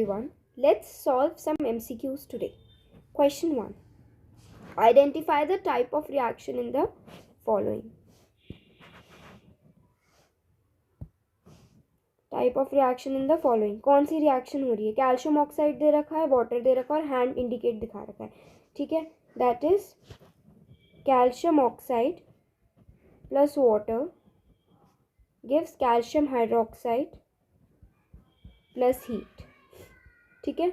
everyone. Let's solve some MCQs today. Question 1. Identify the type of reaction in the following. Type of reaction in the following. कौन सी reaction हो रही है? Calcium oxide दे रखा है, water दे रखा है और हैंड इंडिकेट दिखा रखा है. ठीक है, that is calcium oxide plus water gives calcium hydroxide plus heat. ठीक है,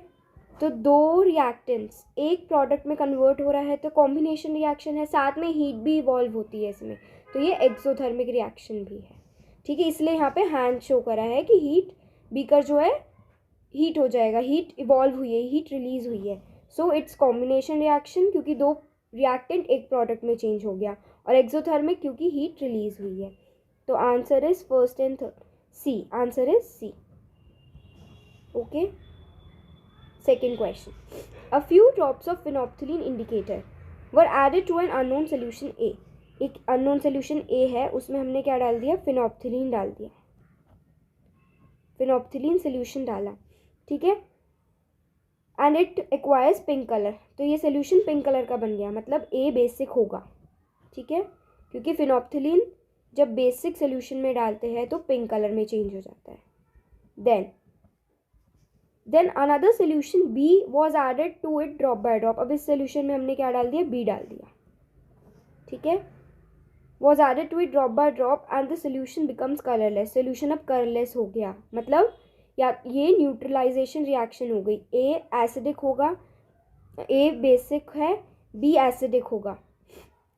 तो दो रिएक्टेंट्स एक प्रोडक्ट में कन्वर्ट हो रहा है तो कॉम्बिनेशन रिएक्शन है, साथ में हीट भी इवॉल्व होती है इसमें, तो ये एक्सोथर्मिक रिएक्शन भी है. ठीक है, इसलिए यहाँ पे हैंड शो करा है कि हीट बीकर जो है हीट हो जाएगा, हीट इवॉल्व हुई है, हीट रिलीज हुई है. सो इट्स कॉम्बिनेशन रिएक्शन क्योंकि दो रिएक्टेंट एक प्रोडक्ट में चेंज हो गया, और एक्सोथर्मिक क्योंकि हीट रिलीज हुई है. तो answer is first and third, C. Answer is C. Okay. Second question. A few drops of phenolphthalein indicator were added to an unknown solution A. एक अननोन सोल्यूशन ए है, उसमें हमने क्या डाल दिया? फिनॉप्थिलीन डाल दिया, फिनॉप्थिलीन सोल्यूशन डाला. ठीक है, and it acquires pink colour. तो ये सोल्यूशन पिंक कलर का बन गया, मतलब ए बेसिक होगा. ठीक है, क्योंकि फिनॉप्थिलीन जब बेसिक सोल्यूशन में डालते हैं तो पिंक कलर में चेंज हो जाता है. Then another solution B was added to it drop by drop. अब इस सोल्यूशन में हमने क्या डाल दिया? बी डाल दिया. ठीक है, was added to it drop by drop and the solution becomes colourless. Solution अब कलरलेस हो गया, मतलब या ये न्यूट्रलाइजेशन रिएक्शन हो गई. ए एसिडिक होगा, ए बेसिक है, बी एसिडिक होगा.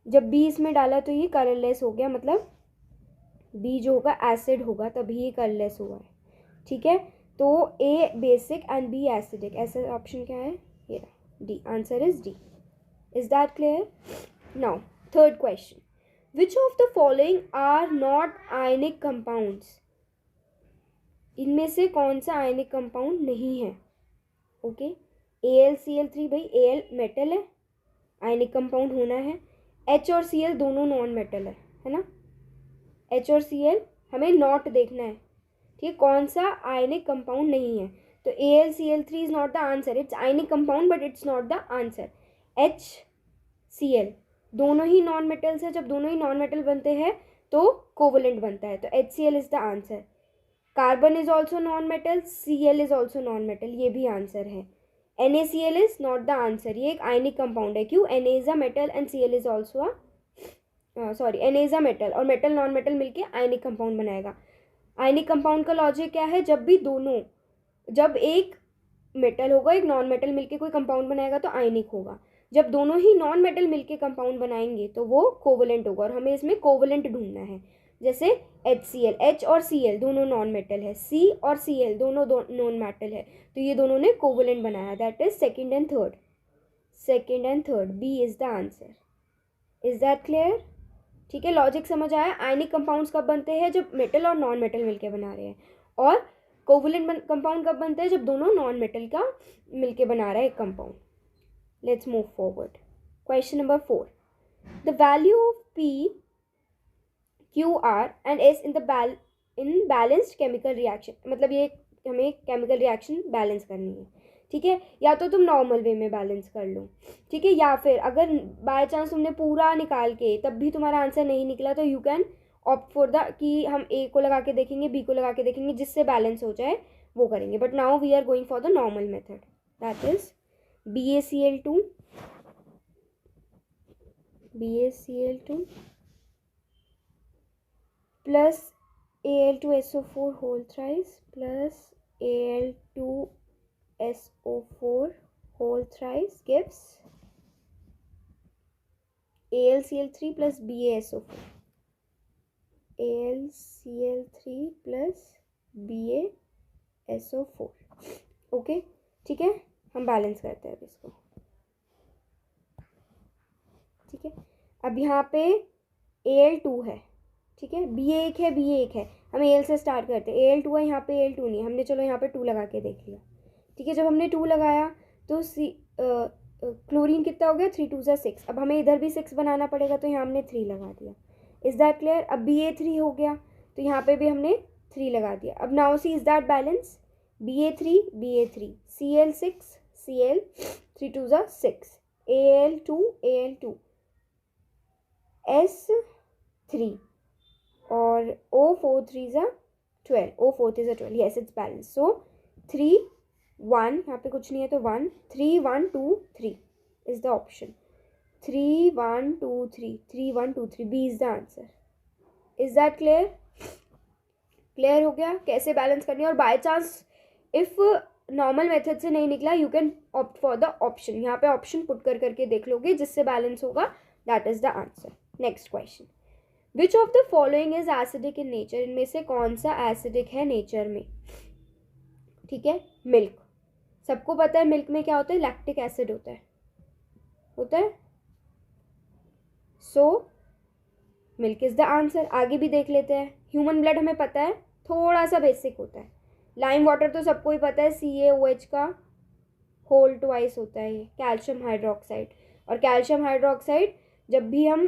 जब बी इसमें डाला तो ये कलरलेस हो गया, मतलब बी जो होगा एसिड होगा, तभी ये कलरलेस हुआ है. ठीक है, तो A basic and B acidic. ऐसा ऑप्शन क्या है? ये D. Answer is D. Is that clear? Now third question. Which of the following are not ionic compounds? इनमें से कौन सा आयनिक कंपाउंड नहीं है? Okay, AlCl3. भाई Al मेटल है, आयनिक कंपाउंड होना है. H और Cl दोनों नॉन मेटल है ना. H और Cl हमें नॉट देखना है. ठीक है, कौन सा आयनिक कंपाउंड नहीं है? तो AlCl3 is not the answer. It's ionic compound but it's not the answer. HCl दोनों ही नॉन मेटल्स है. जब दोनों ही नॉन मेटल बनते हैं तो कोवलेंट बनता है, तो HCl is the answer. Carbon is also non metal, Cl is also non metal, ये भी आंसर है. NaCl is not the answer. ये एक आयनिक कंपाउंड है. क्यों? Na is a metal and Cl is also Na is a metal, और metal non metal मिलके ionic compound बनाएगा. आयनिक कंपाउंड का लॉजिक क्या है? जब एक मेटल होगा एक नॉन मेटल मिलके कोई कंपाउंड बनाएगा तो आयनिक होगा. जब दोनों ही नॉन मेटल मिलके कंपाउंड बनाएंगे तो वो कोवलेंट होगा, और हमें इसमें कोवलेंट ढूंढना है. जैसे HCl, H और Cl दोनों नॉन मेटल है, C और Cl दोनों नॉन मेटल है, तो ये दोनों ने कोवलेंट बनाया. That is second and third. B is the answer. Is that clear? ठीक है, लॉजिक समझ आया? आयनिक कंपाउंड्स कब बनते हैं? जब मेटल और नॉन मेटल मिलके बना रहे हैं. और कोवलेंट कंपाउंड कब बनते हैं? जब दोनों नॉन मेटल का मिलके बना रहा है एक compound. Let's move forward. Question number 4. The value of P, Q, R and S in balanced chemical reaction. मतलब ये हमें केमिकल रिएक्शन बैलेंस करनी है. ठीक है, या तो तुम नॉर्मल वे में बैलेंस कर लो. ठीक है, या फिर अगर बाय चांस तुमने पूरा निकाल के तब भी तुम्हारा आंसर नहीं निकला तो you can opt for the कि हम ए को लगा के देखेंगे, बी को लगा के देखेंगे, जिससे बैलेंस हो जाए वो करेंगे. But now we are going for the normal method. That is BaCl2 plus Al2SO4 whole thrice plus Al2SO4 whole thrice gives AlCl3 plus BaSO4. AlCl3 plus BaSO4. Okay, ठीक है, हम बैलेंस करते हैं अब इसको. ठीक है, अब यहाँ पे Al2 है. ठीक है, BA1 है, हम Al से स्टार्ट करते हैं. Al2 है, यहाँ पे Al2 नहीं, हमने चलो यहाँ पे 2 लगा के देख लिया. ठीक है, जब हमने 2 लगाया तो क्लोरीन कितना हो गया? 3 2 6. अब हमें इधर भी 6 बनाना पड़ेगा, तो यहाँ हमने 3 लगा दिया. Is that clear? अब BA3 हो गया तो यहाँ पे भी हमने 3 लगा दिया. अब now see is that balance? Ba3 Cl6 Cl 3 2 ज़ा 6 Al2 S3 और O4 3 ज़ा 12 O4 3 ज़ा 12 यस इट्स बैलेंस. सो 3 1 यहाँ पे कुछ नहीं है तो 1 3 1 2 3 is the option. 3 1 2 3 3 1 2 3 B is the answer. Is that clear? Clear हो गया कैसे बैलेंस करनी है. और by chance if normal method से नहीं निकला you can opt for the option. यहाँ पे ऑप्शन पुट करके देख लोगे जिससे बैलेंस होगा. That is the answer. Next question. Which of the following is acidic in nature. इनमें से कौन सा एसिडिक है नेचर में. ठीक है. मिल्क. सबको पता है मिल्क में क्या होता है. लैक्टिक एसिड होता है. So milk is the answer. आगे भी देख लेते हैं. ह्यूमन ब्लड हमें पता है थोड़ा सा बेसिक होता है. लाइम वाटर तो सबको ही पता है CaOH का होल ट्वाइस होता है ये कैल्शियम हाइड्रोक्साइड. और कैल्शियम हाइड्रोक्साइड जब भी हम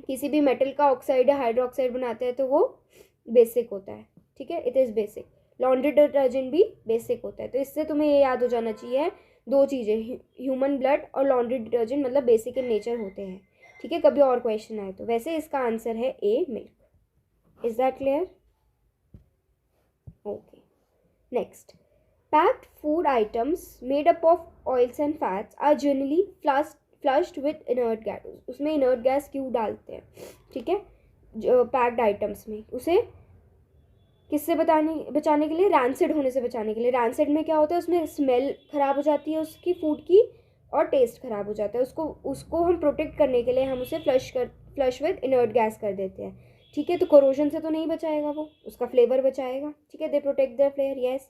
किसी भी मेटल का ऑक्साइड या हाइड्रोक्साइड बनाते हैं तो वो बेसिक होता है. ठीक है. It is basic. Laundry detergent भी बेसिक होता है. तो इससे तुम्हें ये याद हो जाना चाहिए दो चीज़ें. ह्यूमन ब्लड और लॉन्ड्री डिटर्जेंट मतलब बेसिक इन नेचर होते हैं. ठीक है. कभी और क्वेश्चन आए तो. वैसे इसका आंसर है A milk. Is that clear? Okay. Next. Packed food items made up of oils and fats are generally flushed with inert gas. उसमें इनर्ट गैस क्यों डालते हैं. ठीक है. पैक्ड आइटम्स में उसे किससे बचाने के लिए. रैंसिड होने से बचाने के लिए. रैंसिड में क्या होता है उसमें स्मेल ख़राब हो जाती है उसकी फूड की और टेस्ट ख़राब हो जाता है. उसको हम प्रोटेक्ट करने के लिए हम उसे फ्लश विद इनर्ट गैस कर देते हैं. ठीक है. तो कोरोजन से तो नहीं बचाएगा वो. उसका फ्लेवर बचाएगा. ठीक है. They protect their flavour. Yes.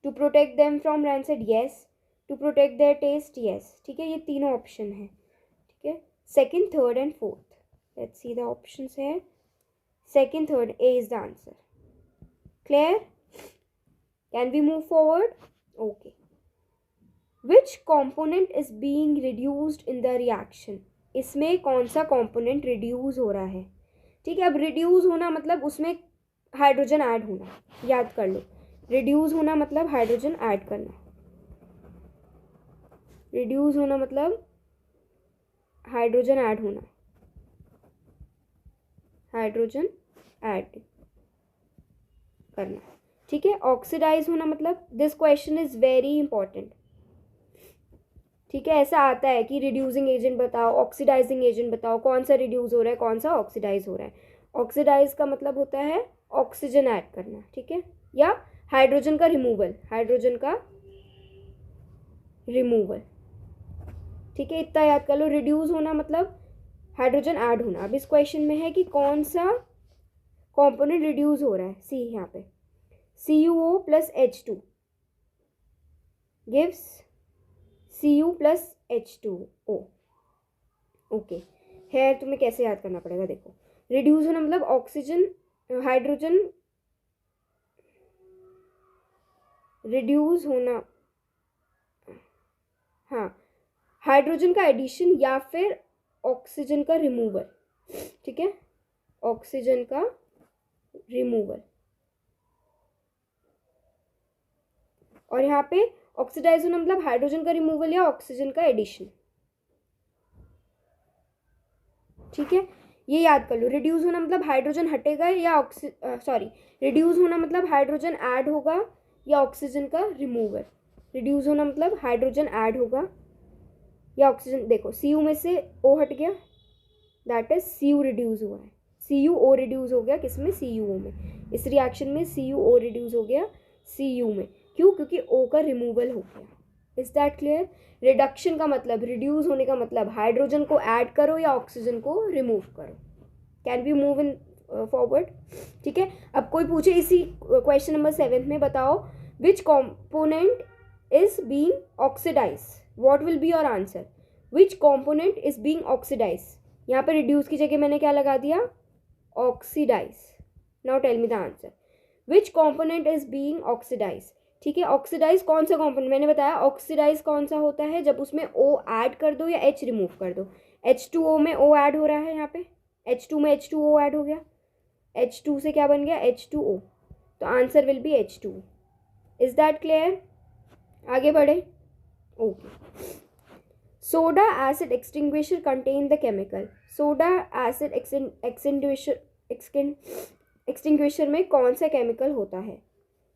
To protect them from rancid. Yes. To protect their taste. Yes. ठीक है. ये तीनों ऑप्शन है. ठीक है. Second third and fourth. Let's see the options है. Second, third, A is the answer. Clear? Can we move forward? Okay. Which component is being reduced in the reaction? इसमें कौन सा component reduce हो रहा है. ठीक है. अब reduce होना मतलब उसमें हाइड्रोजन ऐड होना. याद कर लो. reduce होना मतलब हाइड्रोजन ऐड करना. reduce होना मतलब हाइड्रोजन ऐड होना. हाइड्रोजन ऐड करना. ठीक है. ऑक्सीडाइज होना मतलब this question is very important. ठीक है. ऐसा आता है कि रिड्यूसिंग एजेंट बताओ, ऑक्सीडाइजिंग एजेंट बताओ, कौन सा रिड्यूस हो रहा है, कौन सा ऑक्सीडाइज हो रहा है. ऑक्सीडाइज का मतलब होता है ऑक्सीजन ऐड करना. ठीक है. या हाइड्रोजन का रिमूवल. ठीक है. इतना याद कर लो. रिड्यूस होना मतलब हाइड्रोजन ऐड होना. अब इस क्वेश्चन में है कि कौन सा कंपोनेंट रिड्यूस हो रहा है. सी यहाँ पे CuO + H2 gives Cu + H2O. Okay. है तुम्हें कैसे याद करना पड़ेगा. देखो. रिड्यूस होना मतलब ऑक्सीजन हाइड्रोजन रिड्यूस होना. हाँ. हाइड्रोजन का एडिशन या फिर ऑक्सीजन का रिमूवल. ठीक है. ऑक्सीजन का रिमूवल. और यहाँ पे ऑक्सीडाइज होना मतलब हाइड्रोजन का रिमूवल या ऑक्सीजन का एडिशन. ठीक है. ये याद कर लो. रिड्यूस होना मतलब हाइड्रोजन हटेगा या रिड्यूस होना मतलब हाइड्रोजन ऐड होगा या ऑक्सीजन का रिमूवल. रिड्यूस होना मतलब हाइड्रोजन ऐड होगा या ऑक्सीजन. देखो Cu में से O हट गया. दैट इज Cu रिड्यूस हुआ है. CuO रिड्यूस हो गया किसमें. CuO में. इस रिएक्शन में CuO रिड्यूस हो गया Cu में. क्यों. क्योंकि O का रिमूवल हो गया. Is that clear. रिडक्शन का मतलब रिड्यूस होने का मतलब हाइड्रोजन को ऐड करो या ऑक्सीजन को रिमूव करो. Can be move in forward. ठीक है. अब कोई पूछे इसी क्वेश्चन नंबर 7 में बताओ which component is being oxidise. What will be your answer. Which component is being oxidise. यहाँ पे रिड्यूस की जगह मैंने क्या लगा दिया. Oxidise. Now tell me the answer. Which component is being oxidise. ठीक है. ऑक्सीडाइज कौन सा कॉम्पोनेंट. मैंने बताया ऑक्सीडाइज कौन सा होता है जब उसमें O ऐड कर दो या H रिमूव कर दो. H2O में O ऐड हो रहा है. यहाँ पे H2 में H2O ऐड हो गया. H2 से क्या बन गया H2O. तो answer will be H2. Is that clear? आगे बढ़े. Okay. Soda acid extinguisher contain the chemical. Soda acid extinguisher में कौन सा केमिकल होता है?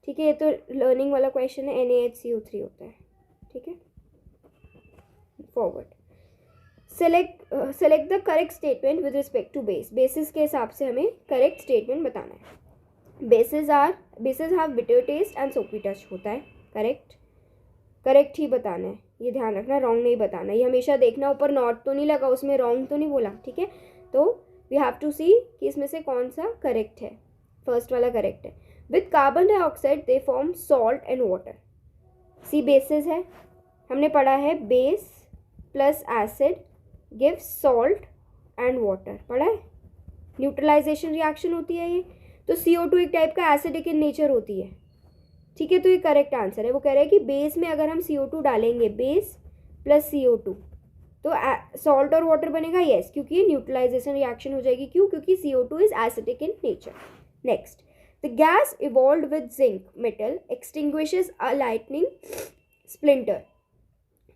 ठीक है, ये तो लर्निंग वाला क्वेश्चन है. NaHCO3 होता है. ठीक है, forward. Select the correct statement with respect to base. Bases के हिसाब से हमें करेक्ट स्टेटमेंट बताना है. Bases have bitter taste and soapy touch होता है. करेक्ट ही बताना है, ये ध्यान रखना, रॉन्ग नहीं बताना. ये हमेशा देखना ऊपर नॉट तो नहीं लगा, उसमें रॉन्ग तो नहीं बोला. ठीक है, तो वी हैव टू सी कि इसमें से कौन सा करेक्ट है. फर्स्ट वाला करेक्ट है. With carbon dioxide they form salt and water. C bases है, हमने पढ़ा है base plus acid give salt and water, पढ़ा है. न्यूट्रलाइजेशन रिएक्शन होती है ये. तो CO2 एक टाइप का एसिडिक इन नेचर होती है. ठीक है, तो ये करेक्ट आंसर है. वो कह रहा है कि बेस में अगर हम CO2 डालेंगे, बेस प्लस CO2, तो सॉल्ट और वाटर बनेगा. येस, क्योंकि ये न्यूट्रलाइजेशन रिएक्शन हो जाएगी. क्यों? क्योंकि CO2 is acidic in nature. Next, the gas evolved with zinc metal extinguishes a lightning splinter.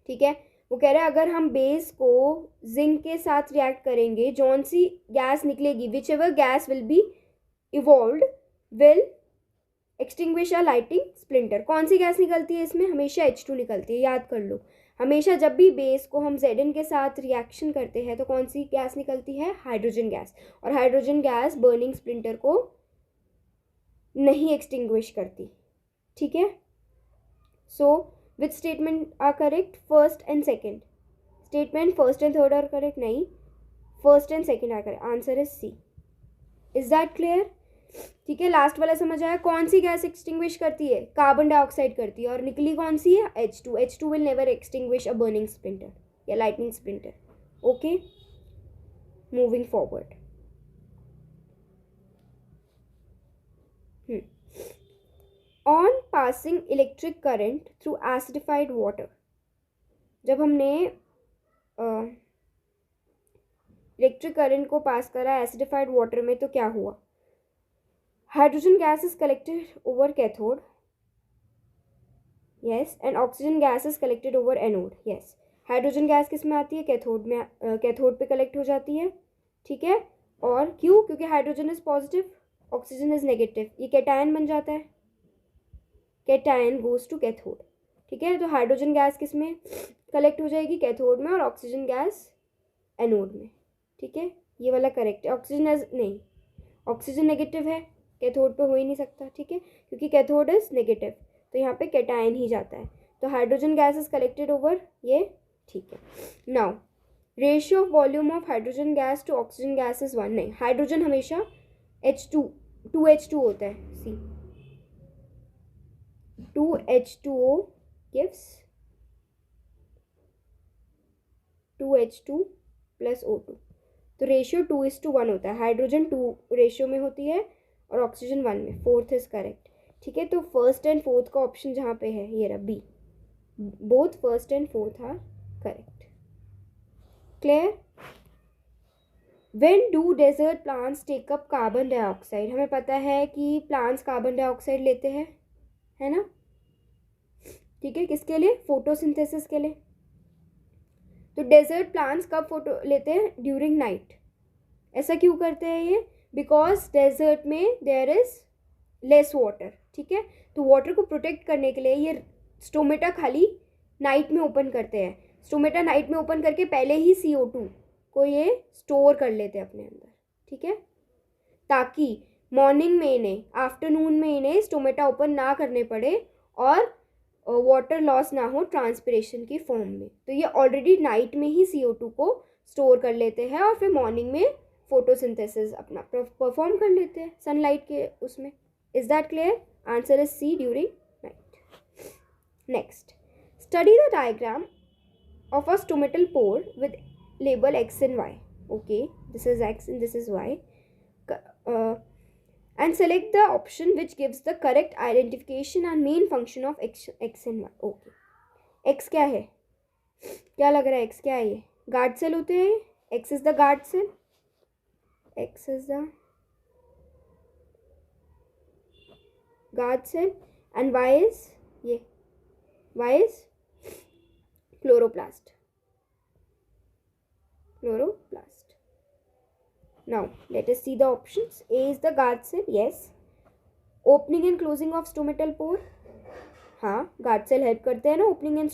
ठीक है, वो कह रहा है अगर हम बेस को जिंक के साथ रिएक्ट करेंगे, जौन सी गैस निकलेगी, which ever gas will be evolved will extinguish a lighting splinter. कौन सी गैस निकलती है इसमें? हमेशा H2 निकलती है. याद कर लो, हमेशा जब भी बेस को हम Zn के साथ रिएक्शन करते हैं तो कौन सी गैस निकलती है? Hydrogen gas. और हाइड्रोजन गैस बर्निंग स्प्लिंटर को नहीं एक्सटिंग्विश करती. ठीक है, so which statement are correct? First and second statement. First and third are correct? नहीं, first and second are correct. Answer is C. Is that clear? ठीक है, last वाला समझ आया. कौन सी गैस एक्सटिंग्विश करती है? कार्बन डाइऑक्साइड करती है. और निकली कौन सी है? H2. H2 will never extinguish a burning splinter या lightning splinter. Okay, moving forward. On passing electric current through acidified water. जब हमने इलेक्ट्रिक करंट को पास करा एसिडिफाइड वाटर में, तो क्या हुआ? Hydrogen gas is collected over cathode. Yes. And oxygen gas is collected over anode. Yes. Hydrogen gas किस में आती है? कैथोड में. कैथोड पे कलेक्ट हो जाती है. ठीक है, और क्यों? क्योंकि hydrogen is positive, oxygen is negative. ये कैटायन बन जाता है. Cation goes to cathode. ठीक है, तो हाइड्रोजन गैस किस में कलेक्ट हो जाएगी? कैथोड में. और ऑक्सीजन गैस एनोड में. ठीक है, ये वाला करेक्ट है. ऑक्सीजन नेगेटिव है, कैथोड पे हो ही नहीं सकता. ठीक है, क्योंकि कैथोड इज नेगेटिव, तो यहाँ पे कैटायन ही जाता है. तो hydrogen gas is collected over ये. ठीक है, now ratio of volume of hydrogen gas to oxygen gas is 1. नहीं, हाइड्रोजन हमेशा H2 होता है. See 2H2O gives 2H2 plus O2. तो रेशियो 2:1 होता है. हाइड्रोजन 2 रेशियो में होती है और ऑक्सीजन 1 में. Fourth is correct. ठीक है, तो फर्स्ट एंड फोर्थ का ऑप्शन जहाँ पे है ये रहा B. Both first and fourth are correct. Clear? When do desert plants take up carbon dioxide. हमें पता है कि प्लांट्स कार्बन डाइऑक्साइड लेते हैं, है ना. ठीक है, किसके लिए? फोटोसिंथेसिस के लिए. तो डेजर्ट प्लांट्स कब फोटो लेते हैं? During night. ऐसा क्यों करते हैं ये? बिकॉज डेजर्ट में देयर इज लेस वाटर. ठीक है, तो वाटर को प्रोटेक्ट करने के लिए ये स्टोमेटा खाली नाइट में ओपन करते हैं. स्टोमेटा नाइट में ओपन करके पहले ही CO2 को ये स्टोर कर लेते हैं अपने अंदर. ठीक है, ताकि मॉर्निंग में इन्हें, आफ्टरनून में इन्हें स्टोमेटा ओपन ना करने पड़े और वाटर लॉस ना हो ट्रांसपिरेशन की फॉर्म में. तो ये ऑलरेडी नाइट में ही CO2 को स्टोर कर लेते हैं और फिर मॉर्निंग में फोटोसिंथेसिस अपना परफॉर्म कर लेते हैं सनलाइट के उसमें. Is that clear? Answer is C, during night. Next, study the diagram of a stomatal pore with label X and Y. Okay, this is X and this is Y. And select the option which gives the correct identification and main function of X and Y. Okay. X क्या है? क्या लग रहा है? X क्या है? ये guard cell होते हैं. X is the guard cell. X is the guard cell, and Y is ये, Y is chloroplast. Chloroplast. Now let us see the options. A is the guard cell. Yes. Opening and closing of stomatal pore. हाँ, guard cell help करते हैं ना opening and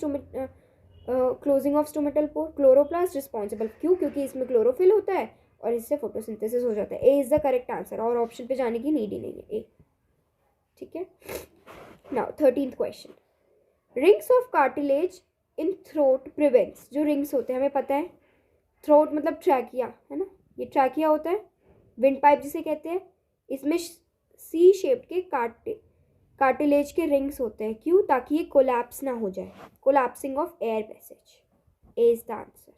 closing of stomatal pore. Chloroplast responsible. क्यों? क्योंकि इसमें chlorophyll होता है और इससे फोटोसिंथेसिस हो जाता है. ए इज द करेक्ट आंसर, और ऑप्शन पे जाने की नीड ही नहीं है. ए. ठीक है. Now 13th question. Rings of cartilage in throat prevents. जो रिंग्स होते हैं हमें पता है, थ्रोट मतलब ट्रैकिया है ना, ये ट्रैकिया होता है, विंड पाइप जिसे कहते हैं. इसमें सी शेप्ड के कार्टिलेज के रिंग्स होते हैं. क्यों? ताकि ये कोलैप्स ना हो जाए. Collapsing of air passage. A is the answer.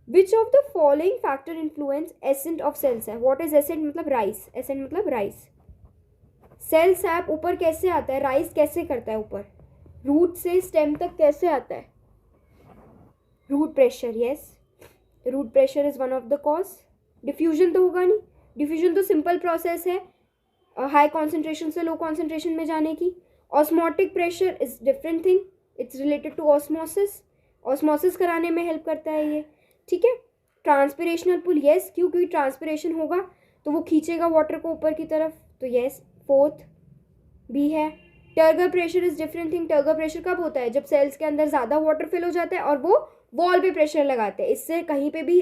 Which of the following factor influence ascent of cell sap. What is ascent? मतलब राइस. एसेंट मतलब राइस. सेल सैप ऊपर कैसे आता है? राइस कैसे करता है ऊपर? रूट से स्टेम तक कैसे आता है? Root pressure. Yes, root pressure is one of the cause. Diffusion तो होगा नहीं. डिफ्यूजन तो सिंपल प्रोसेस है हाई कॉन्सेंट्रेशन से लो कॉन्सेंट्रेशन में जाने की. Osmotic pressure is different thing. It's related to osmosis. Osmosis कराने में हेल्प करता है ये. ठीक है. ट्रांसपिरेशनल पुल. यस, क्यों? क्योंकि ट्रांसपिरेशन होगा तो वो खींचेगा वाटर को ऊपर की तरफ. तो यस, फोर्थ भी है. Turgor pressure is different thing. Turgor pressure कब होता है? जब सेल्स के अंदर ज़्यादा वाटर फिल हो जाता है और वो वॉल पे प्रेशर लगाते हैं. इससे कहीं पे भी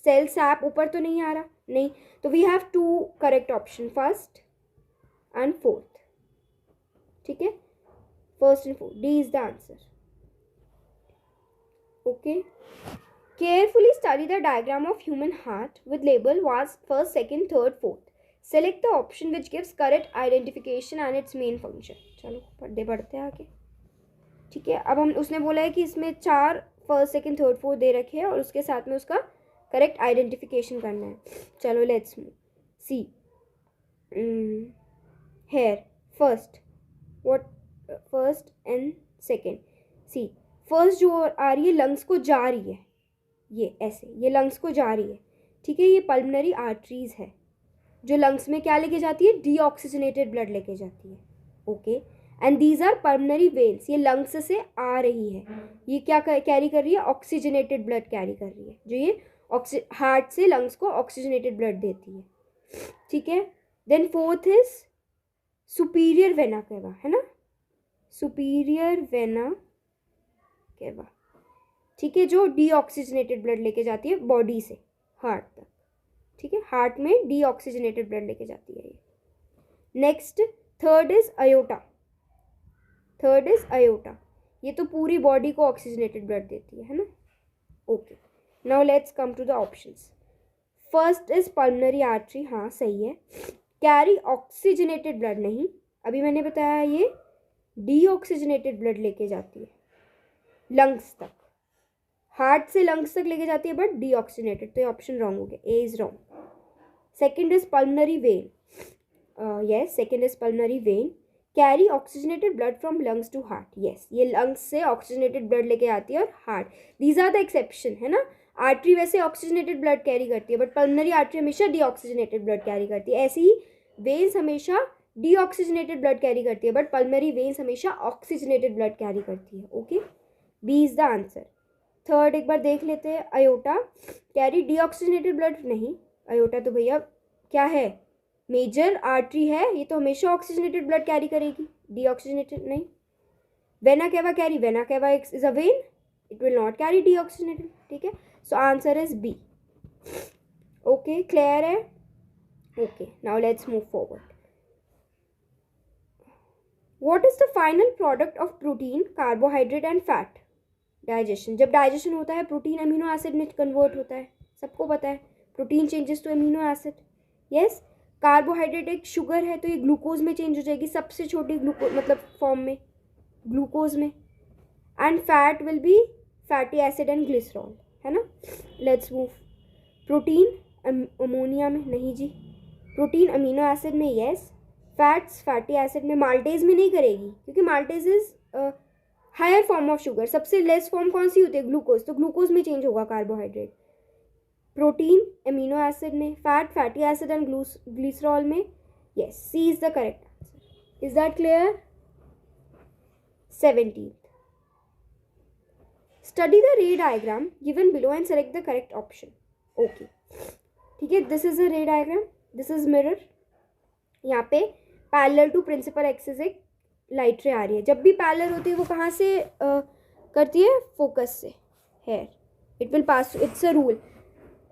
सेल सैप ऊपर तो नहीं आ रहा. नहीं. तो we have 2 correct option, first and fourth. ठीक है. First and fourth. D is the answer. Okay. Carefully study the diagram of human heart with label was first, second, third, fourth. Select the option which gives correct identification and its main function. चलो पढ़ते हैं आगे. ठीक है. अब हम उसने बोला है कि इसमें 4 फर्स्ट, सेकंड, थर्ड, फोर्थ दे रखे हैं और उसके साथ में उसका करेक्ट आइडेंटिफिकेशन करना है. चलो let's see. Here first. What first and second. See first जो आ रही है लंग्स को जा रही है. ये ऐसे, ये लंग्स को जा रही है. ठीक है. ये पल्मोनरी आर्टरीज है जो लंग्स में क्या लेके जाती है? डीऑक्सीजनेटेड ब्लड लेके जाती है. Okay. And these are pulmonary veins. ये लंग्स से आ रही है. ये क्या कैरी कर रही है? ऑक्सीजनेटेड ब्लड कैरी कर रही है, जो ये हार्ट से लंग्स को ऑक्सीजनेटेड ब्लड देती है. ठीक है. Then fourth is superior vena cava, है ना. सुपीरियर वेना केवा. ठीक है. जो डीऑक्सीजनेटेड ब्लड लेके जाती है बॉडी से हार्ट तक. ठीक है. हार्ट में डीऑक्सीजनेटेड ब्लड लेके जाती है ये. Next third is aorta. Third is aorta. ये तो पूरी बॉडी को ऑक्सीजनेटेड ब्लड देती है ना. Okay. Now let's come to the options. First is pulmonary artery. हाँ सही है. Carry oxygenated blood. नहीं, अभी मैंने बताया ये डीऑक्सीजनेटेड ब्लड लेके जाती है लंग्स तक. हार्ट से लंग्स तक लेके जाती है बट डीऑक्सीजनेटेड. तो ये ऑप्शन रॉन्ग हो गया. A is wrong. Second is pulmonary vein. Yes, second is pulmonary vein. Carry oxygenated blood from lungs to heart. Yes, ये लंग्स से ऑक्सीजनेटेड ब्लड लेके आती है और heart. These are the exception, है ना. आर्टरी वैसे ऑक्सीजनेटेड ब्लड कैरी करती है बट पल्मोनरी आर्टरी हमेशा डीऑक्सीजनेटेड ब्लड कैरी करती है. ऐसे ही वेन्स हमेशा डीऑक्सीजनेटेड ब्लड कैरी करती है बट पल्मोनरी वेन्स हमेशा ऑक्सीजनेटेड ब्लड कैरी करती है. Okay. B is the answer. Third एक बार देख लेते हैं. Aorta carry deoxygenated blood. नहीं, अयोटा तो भैया क्या है? मेजर आर्टरी है. ये तो हमेशा ऑक्सीजनेटेड ब्लड कैरी करेगी, डीऑक्सीजनेटेड नहीं. Vena cava carry. Vena cava is a vein. It will not carry deoxygenated. ठीक है. So answer is B. Okay. Clear है. Okay. Now let's move forward. What is the final product of protein, carbohydrate and fat? Digestion. जब digestion होता है protein amino acid में convert होता है. सबको पता है protein changes to amino acid. Yes. Carbohydrate एक शुगर है तो ये ग्लूकोज में चेंज हो जाएगी, सबसे छोटी ग्लूकोज मतलब फॉर्म में, ग्लूकोज में. And fat will be fatty acid and glycerol, है ना. Let's move. प्रोटीन अमोनिया में. नहीं जी. प्रोटीन अमीनो एसिड में. यस. फैट्स फैटी एसिड में. माल्टेज में नहीं करेगी क्योंकि maltose is higher form of sugar. सबसे लेस फॉर्म कौन सी होती है? ग्लूकोज. तो ग्लूकोज में चेंज होगा कार्बोहाइड्रेट. प्रोटीन अमीनो एसिड में. Fat fatty acid and glycerol में. Yes, C is the correct answer. Is that clear? 17th. Study the ray diagram given below and select the correct option. Okay. ठीक है, this is a ray diagram. This is mirror. यहाँ पे parallel to principal axis एक light रे आ रही है. जब भी पैरेलल होती है वो कहाँ से करती है? फोकस से. Here it will pass. It's a rule.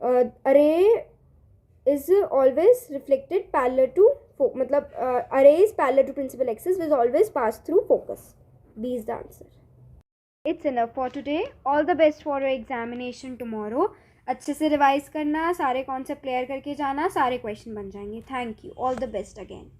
Ray is always reflected parallel to मतलब array is parallel to principal axis will always pass through focus. B is the answer. It's enough for today. All the best for your examination tomorrow. अच्छे से revise करना, सारे concept clear करके जाना, सारे question बन जाएंगे. Thank you. All the best again.